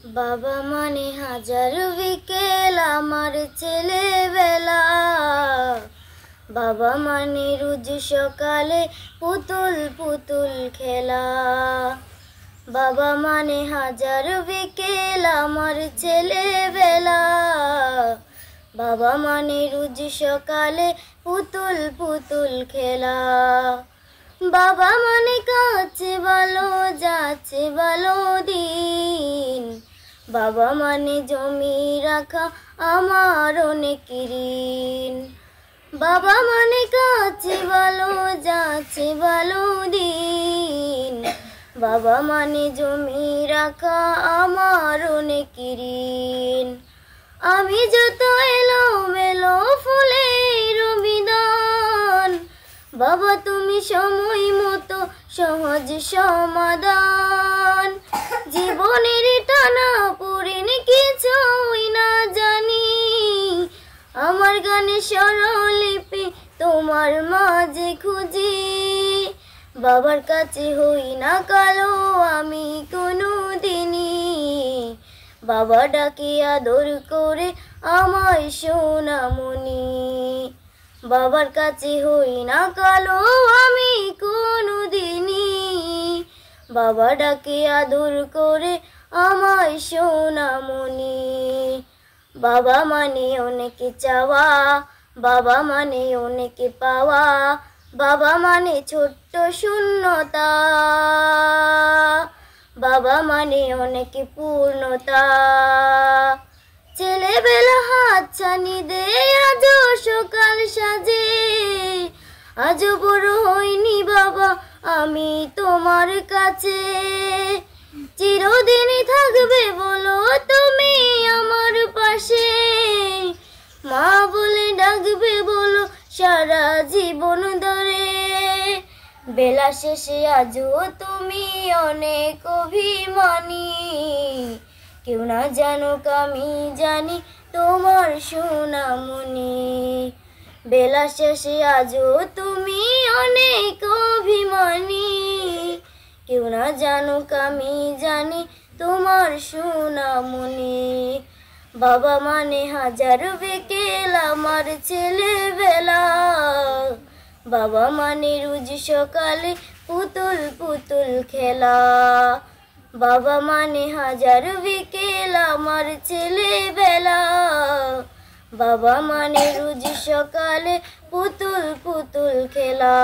বাবা মানে হাজার বিকেল আমার ছেলেবেলা। বাবা মানে রোজ সকালে পুতুল পুতুল খেলা। বাবা মানে হাজার বিকেল আমার ছেলেবেলা। বাবা মানে রোজ সকালে পুতুল পুতুল খেলা। বাবা মানে কাছে ভালো যাচ্ছে ভালো দিন। বাবা মানে জমি রাখা আমার অনেক ঋণ। বাবা মানে কাছে ভালো যাচ্ছে ভালো দিন। বাবা মানে জমি রাখা আমার অনেক ঋণ। আমি যত এলোমেলো ফুলের বিধান, বাবা তুমি সময় মতো সহজ সমাধান। জীবনের টানা পড়েনি কিছুই না জানি, আমার গানে স্বরলিপি তোমার মাঝে খুঁজি। বাবার কাছে হই না কালো আমি কোনো দিনই, বাবা ডাকে আদর করে আমায় সোনামণি। বাবার কাছে হই না কালো আমি কোনো দিনই, বাবা ডাকে আদর করে আমায় সোনামণি। বাবা মানে অনেক চাওয়া, বাবা মানে অনেক পাওয়া। বাবা মানে ছোট্ট শূন্যতা, বাবা মানে অনেক পূর্ণতা। ছেলেবেলা হাতছানি দে আজও সকাল সাজে, আজও বড় হইনি বাবা আমি তোমার কাছে। চিরদিনই থাকবে বলো তুমি আমার পাশে, মা বলে ডাকবে বলো সারা জীবন ধরে। বেলা শেষে আজও তুমি অনেক অভিমানী, কেউ না জানুক আমি জানি তোমার সোনামণি। বেলা শেষে আজও তুমি অনেক অভিমানী, কেউ না জানুক আমি জানি তোমার সোনামণি। বাবা মানে হাজার বিকেল আমার ছেলেবেলা। বাবা মানে রোজ সকালে পুতুল পুতুল খেলা। বাবা মানে হাজার বিকেল আমার ছেলেবেলা। বাবা মানে রোজ সকালে পুতুল পুতুল খেলা।